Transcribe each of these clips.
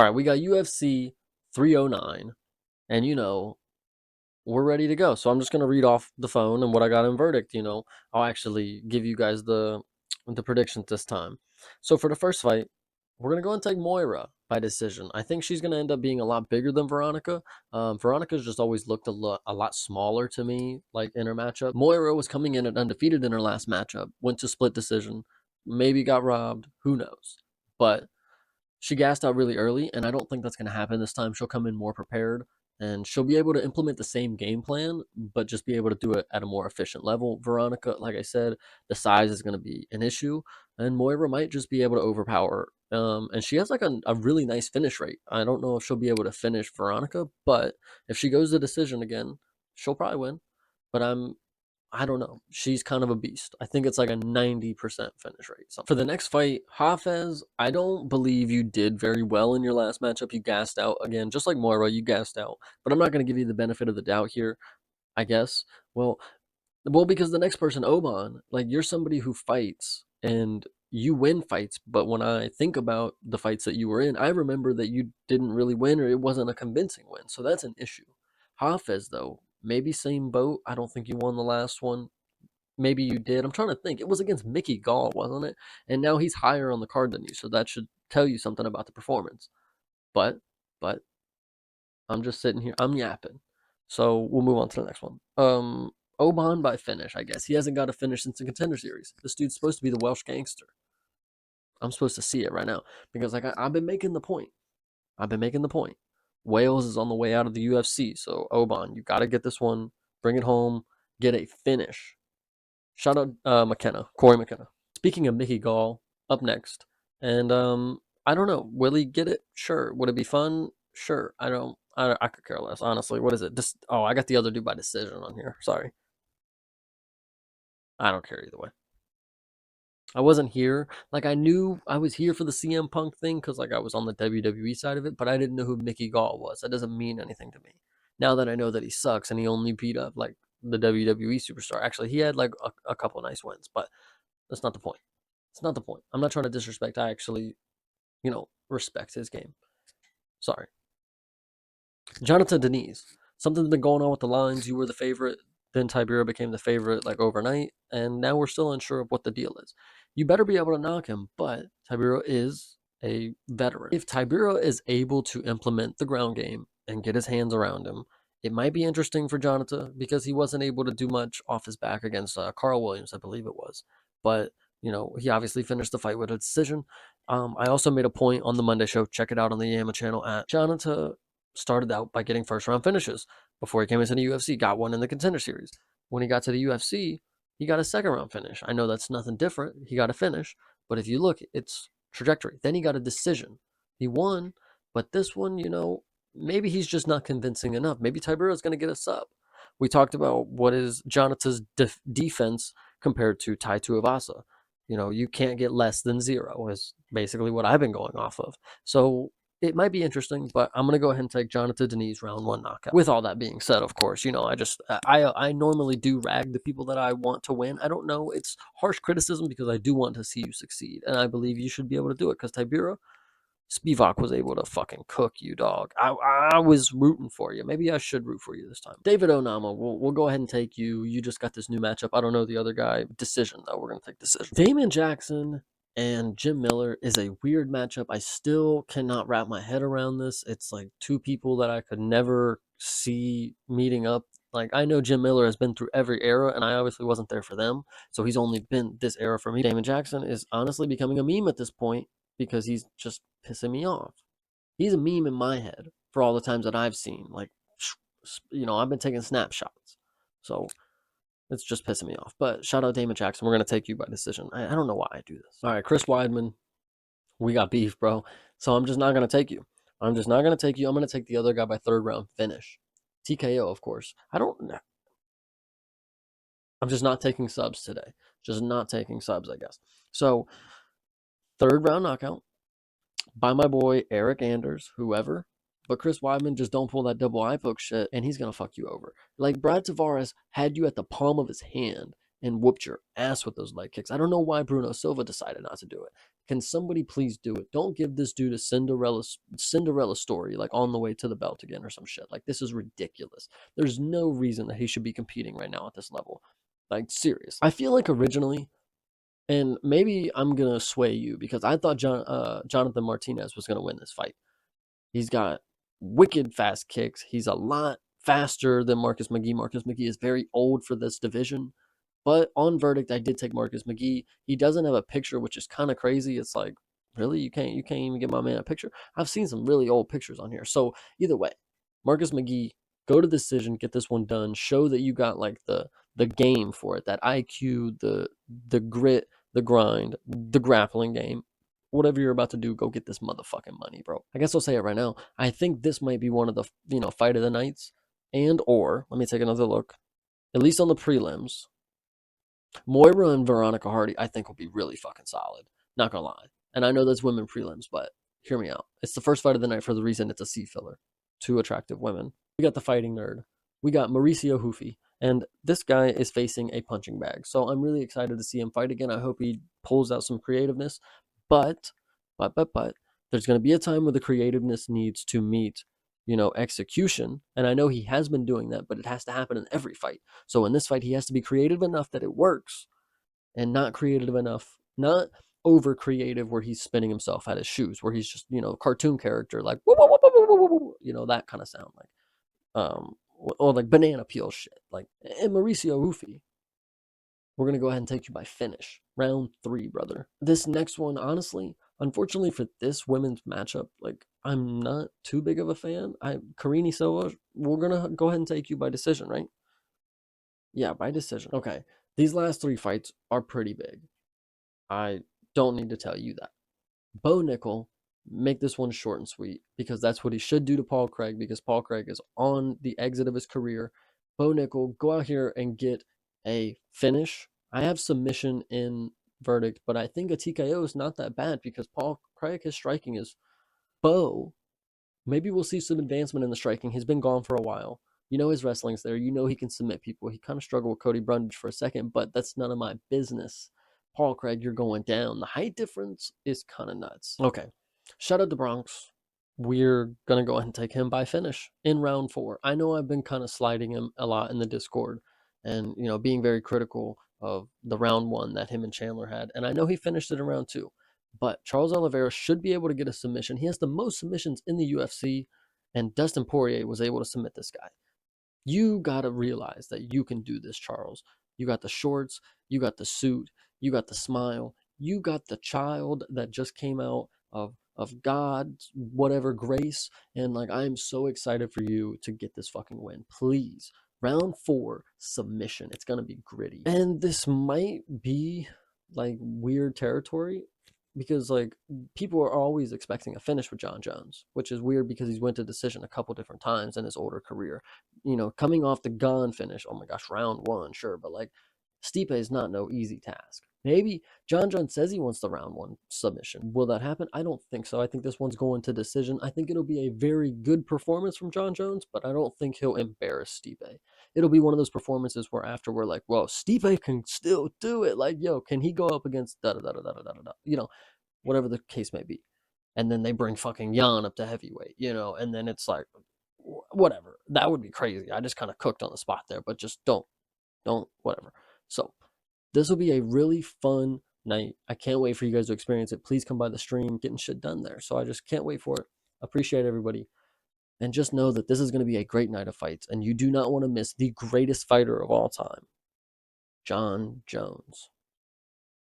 All right, we got UFC 309, and we're ready to go. So I'm just gonna read off the phone and what I got in verdict. I'll actually give you guys the predictions this time. So for the first fight, we're gonna go and take Moira by decision. I think she's gonna end up being a lot bigger than Veronica. Veronica's just always looked a lot smaller to me, like in her matchup. Moira was coming in at undefeated in her last matchup, went to split decision, maybe got robbed. Who knows? But she gassed out really early, and I don't think that's going to happen this time. She'll come in more prepared, and she'll be able to implement the same game plan, but just be able to do it at a more efficient level. Veronica, like I said, the size is going to be an issue, and Moira might just be able to overpower her. And she has like a really nice finish rate. I don't know if she'll be able to finish Veronica, but if she goes to decision again, she'll probably win. But I don't know. She's kind of a beast. I think it's like a 90% finish rate. So for the next fight, Hafez, I don't believe you did very well in your last matchup. You gassed out again, just like Moira, you gassed out. But I'm not going to give you the benefit of the doubt here, I guess. Well, because the next person, Oban, like you're somebody who fights and you win fights. But when I think about the fights that you were in, I remember that you didn't really win or it wasn't a convincing win. So that's an issue. Hafez, though, maybe same boat. I don't think you won the last one. Maybe you did. I'm trying to think. It was against Mickey Gall, wasn't it? And now he's higher on the card than you, so that should tell you something about the performance. But, but I'm just sitting here. I'm yapping. So we'll move on to the next one. Oban by finish, I guess. He hasn't got a finish since the Contender Series. This dude's supposed to be the Welsh gangster. I'm supposed to see it right now because I've been making the point. I've been making the point. Wales is on the way out of the UFC, so Oban, you got to get this one, bring it home, get a finish. Shout out Corey McKenna. Speaking of Mickey Gall, up next, and I don't know. Will he get it? Sure. Would it be fun? Sure. I don't. I could care less, honestly. What is it? I got the other dude by decision on here. Sorry. I don't care either way. I wasn't here. Like I knew I was here for the CM Punk thing because like I was on the WWE side of it, but I didn't know who Mickey Gall was. That doesn't mean anything to me. Now that I know that he sucks and he only beat up like the WWE superstar. Actually, he had like a couple nice wins, but that's not the point. It's not the point. I'm not trying to disrespect. I actually, respect his game. Sorry. Jonathan Denise. Something's been going on with the lines. You were the favorite. Then Tibera became the favorite like overnight. And now we're still unsure of what the deal is. You better be able to knock him, but Tibera is a veteran. If Tibera is able to implement the ground game and get his hands around him, it might be interesting for Jonathan because he wasn't able to do much off his back against Carl Williams, I believe it was. But, he obviously finished the fight with a decision. I also made a point on the Monday show. Check it out on the Yama channel at Jonathan started out by getting first round finishes before he came into the UFC, got one in the Contender Series. When he got to the UFC, he got a second round finish. I know that's nothing different. He got a finish, but if you look, it's trajectory. Then he got a decision. He won, but this one, maybe he's just not convincing enough. Maybe Tibera is going to get a sub. We talked about what is Jonathan's defense compared to Tai Tuivasa. You can't get less than 0 is basically what I've been going off of. So it might be interesting, but I'm gonna go ahead and take Jonathan Denise round 1 knockout. With all that being said, of course, I normally do rag the people that I want to win. I don't know, it's harsh criticism because I do want to see you succeed, and I believe you should be able to do it. Because Tibera Spivak was able to fucking cook you, dog. I was rooting for you. Maybe I should root for you this time. David Onama, we'll go ahead and take you. You just got this new matchup. I don't know the other guy. Decision, though. We're going to take decision. Damon Jackson and Jim Miller is a weird matchup. I still cannot wrap my head around this. It's like two people that I could never see meeting up. Like, I know Jim Miller has been through every era, and I obviously wasn't there for them. So he's only been this era for me. Damon Jackson is honestly becoming a meme at this point because he's just pissing me off. He's a meme in my head for all the times that I've seen. Like, I've been taking snapshots. So it's just pissing me off. But shout out Damon Jackson. We're going to take you by decision. I don't know why I do this. All right, Chris Weidman, we got beef, bro. So I'm just not going to take you. I'm just not going to take you. I'm going to take the other guy by third round finish. TKO, of course. I'm just not taking subs today. Just not taking subs, I guess. So, third round knockout by my boy Eric Anders, whoever. But Chris Weidman, just don't pull that double eye poke shit, and he's gonna fuck you over. Like Brad Tavares had you at the palm of his hand, and whooped your ass with those leg kicks. I don't know why Bruno Silva decided not to do it. Can somebody please do it? Don't give this dude a Cinderella story like on the way to the belt again or some shit. Like this is ridiculous. There's no reason that he should be competing right now at this level. Like serious. I feel like originally, and maybe I'm gonna sway you because I thought Jonathan Martinez was gonna win this fight. He's got wicked fast kicks. He's a lot faster than Marcus McGee. Marcus McGee is very old for this division. But on verdict, I did take Marcus McGee. He doesn't have a picture, which is kind of crazy. It's like, really, you can't even get my man a picture. I've seen some really old pictures on here. So either way, Marcus McGee, go to decision, get this one done. Show that you got like the game for it, that IQ, the grit, the grind, the grappling game. Whatever you're about to do, go get this motherfucking money, bro. I guess I'll say it right now. I think this might be one of the fight of the nights, and or let me take another look. At least on the prelims, Moira and Veronica Hardy, I think will be really fucking solid. Not gonna lie. And I know that's women prelims, but hear me out. It's the first fight of the night for the reason it's a C filler. Two attractive women. We got the fighting nerd. We got Mauricio Hoofy. And this guy is facing a punching bag. So I'm really excited to see him fight again. I hope he pulls out some creativeness. But, but, there's going to be a time where the creativeness needs to meet, execution. And I know he has been doing that, but it has to happen in every fight. So in this fight, he has to be creative enough that it works and not creative enough, not over creative where he's spinning himself at his shoes, where he's just, cartoon character, like, whoa, whoa, whoa, whoa, whoa, whoa, whoa, that kind of sound like, or like banana peel shit. Like, and Mauricio Rufy, we're going to go ahead and take you by finish. Round 3, brother. This next one, honestly, unfortunately for this women's matchup, like, I'm not too big of a fan. Karini Silva, we're going to go ahead and take you by decision, right? Yeah, by decision. Okay. These last 3 fights are pretty big. I don't need to tell you that. Bo Nickel, make this one short and sweet because that's what he should do to Paul Craig because Paul Craig is on the exit of his career. Bo Nickel, go out here and get a finish. I have submission in verdict, but I think a TKO is not that bad because Paul Craig, his striking is Bo. Maybe we'll see some advancement in the striking. He's been gone for a while. You know his wrestling's there. You know he can submit people. He kind of struggled with Cody Brundage for a second, but that's none of my business. Paul Craig, you're going down. The height difference is kind of nuts. Okay. Shout out to Bronx. We're going to go ahead and take him by finish in round 4. I know I've been kind of sliding him a lot in the Discord and, being very critical of the round 1 that him and Chandler had. And I know he finished it in round 2. But Charles Oliveira should be able to get a submission. He has the most submissions in the UFC, and Dustin Poirier was able to submit this guy. You got to realize that you can do this, Charles. You got the shorts, you got the suit, you got the smile, you got the child that just came out of God's whatever grace, and like I'm so excited for you to get this fucking win. Please. Round 4, submission. It's gonna be gritty. And this might be like weird territory because like people are always expecting a finish with John Jones, which is weird because he's went to decision a couple different times in his older career. Coming off the Gon finish, oh my gosh, round 1, sure, but like Stipe is not no easy task. Maybe John Jones says he wants the round 1 submission. Will that happen? I don't think so. I think this one's going to decision. I think it'll be a very good performance from John Jones, but I don't think he'll embarrass Stipe. It'll be one of those performances where after we're like, whoa, Stipe can still do it. Like, yo, can he go up against da da da da da da da? Whatever the case may be. And then they bring fucking Jan up to heavyweight, and then it's like, whatever. That would be crazy. I just kind of cooked on the spot there, but just don't, whatever. So this will be a really fun night. I can't wait for you guys to experience it. Please come by the stream, getting shit done there. So I just can't wait for it. Appreciate everybody. And just know that this is going to be a great night of fights, and you do not want to miss the greatest fighter of all time, John Jones.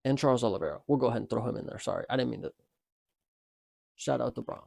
And Charles Oliveira. We'll go ahead and throw him in there. Sorry, I didn't mean to. Shout out to Bronx.